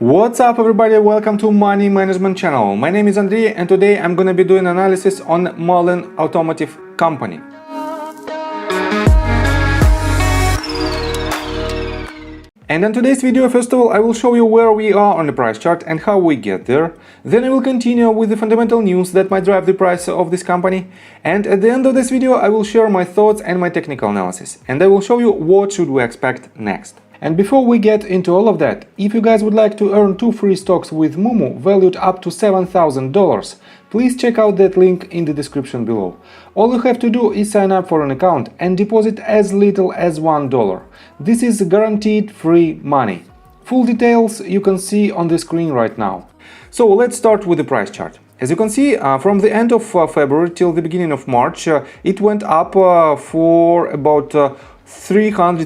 What's up everybody, welcome to Money Management channel. My name is Andrei and today I'm gonna be doing analysis on Mullen Automotive company. And in today's video, first of all, I will show you where we are on the price chart and how we get there. Then I will continue with the fundamental news that might drive the price of this company. And at the end of this video, I will share my thoughts and my technical analysis. And I will show you what should we expect next. And before we get into all of that, if you guys would like to earn 2 free stocks with Moomoo valued up to $7,000, please check out that link in the description below. All you have to do is sign up for an account and deposit as little as $1. This is guaranteed free money. Full details you can see on the screen right now. So let's start with the price chart. As you can see, from the end of February till the beginning of March, it went up for about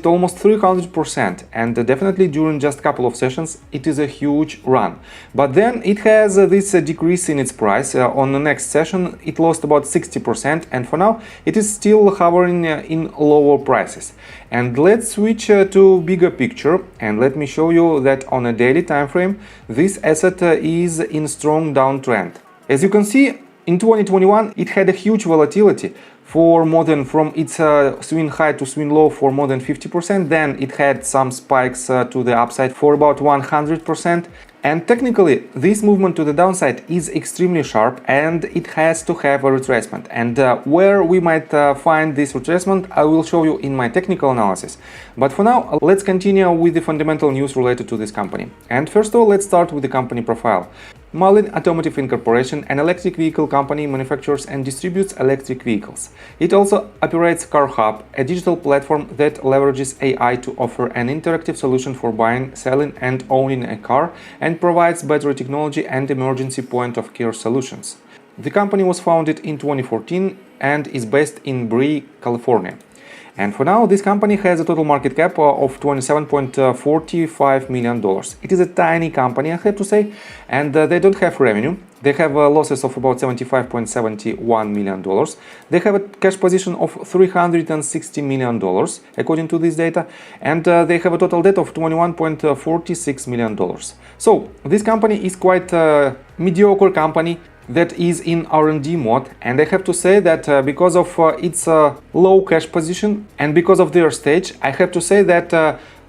almost 300%, and definitely during just a couple of sessions it is a huge run. But then it has this decrease in its price. On the next session it lost about 60%, and for now it is still hovering in lower prices. And let's switch to bigger picture and let me show you that on a daily time frame this asset is in strong downtrend. As you can see, in 2021 it had a huge volatility for more than from its swing high to swing low for more than 50%. Then it had some spikes to the upside for about 100%. And technically this movement to the downside is extremely sharp and it has to have a retracement. And where we might find this retracement I will show you in my technical analysis. But for now let's continue with the fundamental news related to this company. And first of all, let's start with the company profile. Mullen Automotive Incorporation, an electric vehicle company, manufactures and distributes electric vehicles. It also operates CarHub, a digital platform that leverages AI to offer an interactive solution for buying, selling and owning a car, and provides battery technology and emergency point-of-care solutions. The company was founded in 2014 and is based in Brea, California. And for now, this company has a total market cap of $27.45 million. It is a tiny company, I have to say, and they don't have revenue. They have losses of about $75.71 million. They have a cash position of $360 million, according to this data, and they have a total debt of $21.46 million. So this company is quite a mediocre company that is in R&D mode, and I have to say that because of its low cash position and because of their stage, I have to say that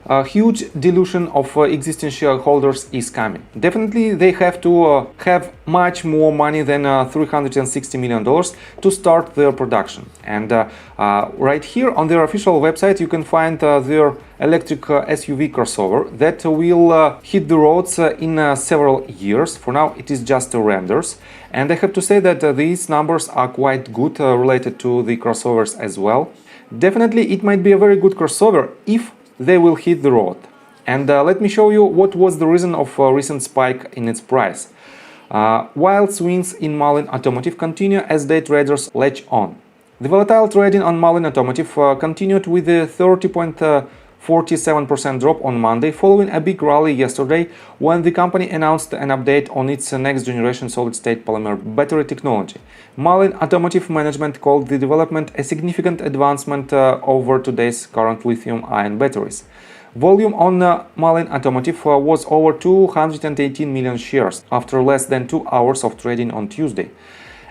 a huge dilution of existing shareholders is coming. Definitely they have to have much more money than $360 million to start their production. And right here on their official website you can find their electric SUV crossover that will hit the roads in several years. For now it is just renders, and I have to say that these numbers are quite good related to the crossovers as well. Definitely it might be a very good crossover if they will hit the road. And let me show you what was the reason of a recent spike in its price. Wild swings in Mullen Automotive continue as day traders latch on. The volatile trading on Mullen Automotive continued with a 30.47% drop on Monday, following a big rally yesterday when the company announced an update on its next generation solid-state polymer battery technology. Mullen Automotive management called the development a significant advancement over today's current lithium-ion batteries. Volume on Mullen Automotive was over 218 million shares after less than 2 hours of trading on Tuesday.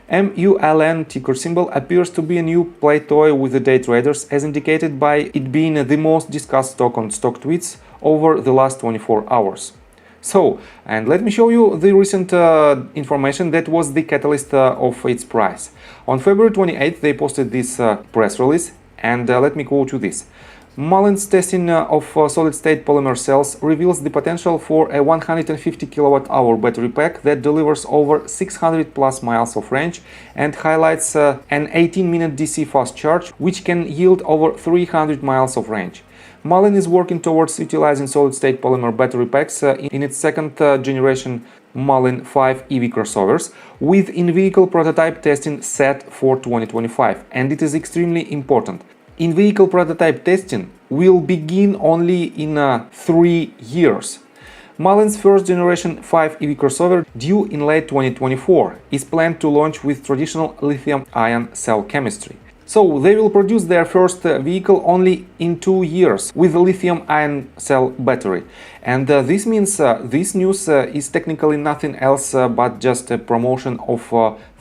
MULN ticker symbol appears to be a new play toy with the day traders, as indicated by it being the most discussed stock on stock tweets over the last 24 hours. So, and let me show you the recent information that was the catalyst of its price. On February 28th they posted this press release, and let me quote you this. Mullen's testing of solid-state polymer cells reveals the potential for a 150 kWh battery pack that delivers over 600 plus miles of range and highlights an 18-minute DC fast charge, which can yield over 300 miles of range. Mullen is working towards utilizing solid-state polymer battery packs in its second generation Mullen 5 EV crossovers, with in-vehicle prototype testing set for 2025, and it is extremely important. In-vehicle prototype testing will begin only in 3 years. Mullen's first generation 5 EV crossover, due in late 2024, is planned to launch with traditional lithium-ion cell chemistry. So they will produce their first vehicle only in 2 years with a lithium-ion cell battery. And this means this news is technically nothing else but just a promotion of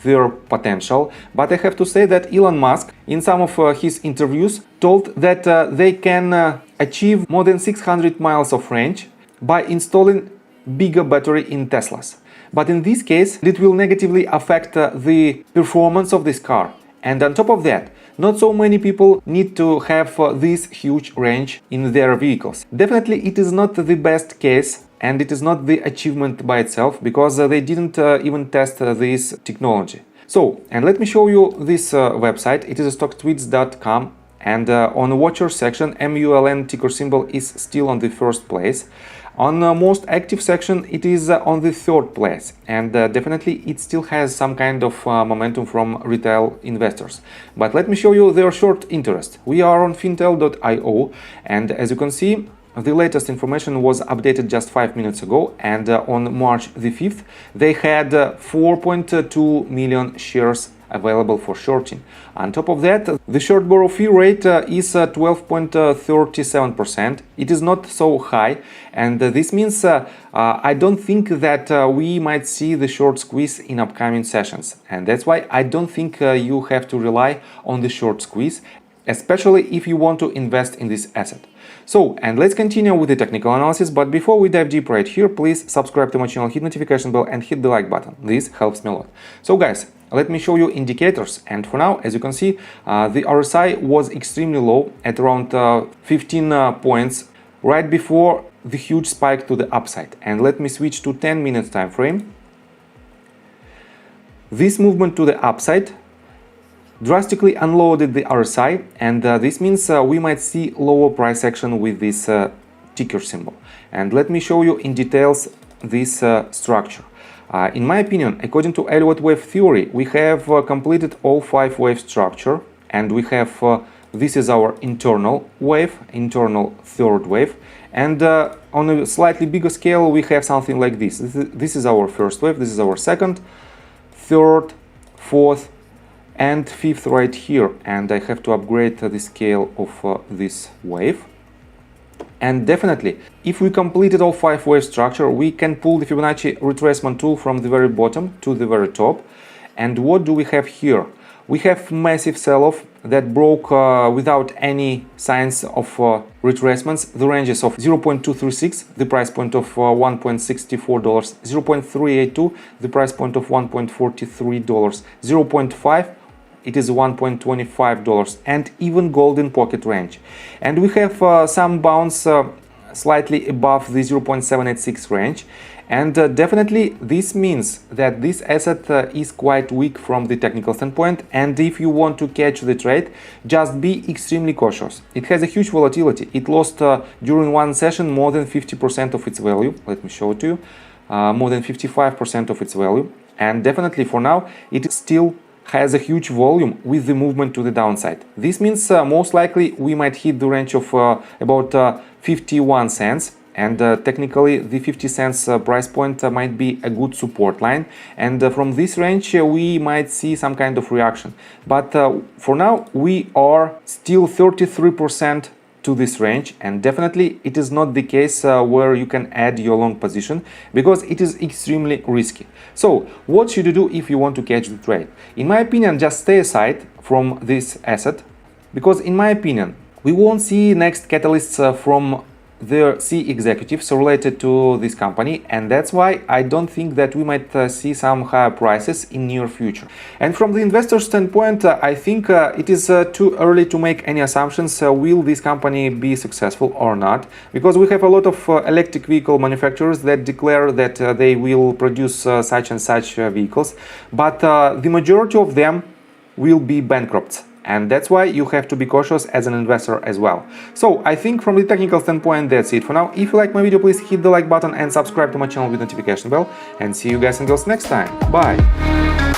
their potential. But I have to say that Elon Musk, in some of his interviews, told that they can achieve more than 600 miles of range by installing bigger battery in Teslas. But in this case, it will negatively affect the performance of this car. And on top of that, not so many people need to have this huge range in their vehicles. Definitely it is not the best case and it is not the achievement by itself because they didn't even test this technology. So, and let me show you this website. It is stocktweets.com, and on the watcher section, MULN ticker symbol is still on the first place. On the most active section, it is on the third place, and definitely it still has some kind of momentum from retail investors. But let me show you their short interest. We are on fintel.io, and as you can see, the latest information was updated just 5 minutes ago, and on March the 5th, they had 4.2 million shares available for shorting. On top of that, the short borrow fee rate is 12.37%. It is not so high, and this means I don't think that we might see the short squeeze in upcoming sessions, and that's why I don't think you have to rely on the short squeeze, especially if you want to invest in this asset. So, and let's continue with the technical analysis, but before we dive deep right here, please subscribe to my channel, hit notification bell and hit the like button. This helps me a lot. So guys, let me show you indicators, and for now, as you can see, the RSI was extremely low at around 15 points right before the huge spike to the upside. And let me switch to 10 minutes time frame. This movement to the upside drastically unloaded the RSI, and this means we might see lower price action with this ticker symbol. And let me show you in details this structure. In my opinion, according to Elliott wave theory, we have completed all 5 wave structure, and we have this is our internal wave, internal third wave, and on a slightly bigger scale we have something like this. This is our first wave, this is our second, third, fourth and fifth right here, and I have to upgrade the scale of this wave. And definitely, if we completed all 5 wave structure, we can pull the Fibonacci retracement tool from the very bottom to the very top. And what do we have here? We have massive sell-off that broke without any signs of retracements the ranges of 0.236, the price point of $1.64, 0.382, the price point of $1.43, 0.5, it is $1.25, and even golden pocket range. And we have some bounce slightly above the 0.786 range, and definitely this means that this asset is quite weak from the technical standpoint, and if you want to catch the trade, just be extremely cautious. It has a huge volatility. It lost during one session more than 50% of its value. Let me show it to you. More than 55% of its value, and definitely for now it still has a huge volume with the movement to the downside. This means most likely we might hit the range of about 51 cents, and technically the 50 cents price point might be a good support line, and from this range we might see some kind of reaction. But for now we are still 33% to this range, and definitely it is not the case where you can add your long position because it is extremely risky. So what should you do if you want to catch the trade? In my opinion, just stay aside from this asset, because in my opinion we won't see next catalysts from the C executives related to this company, and that's why I don't think that we might see some higher prices in near future. And from the investor standpoint, I think it is too early to make any assumptions will this company be successful or not, because we have a lot of electric vehicle manufacturers that declare that they will produce such and such vehicles, but the majority of them will be bankrupt. And that's why you have to be cautious as an investor as well. So I think from the technical standpoint, that's it for now. If you like my video, please hit the like button and subscribe to my channel with notification bell. And see you guys until next time. Bye!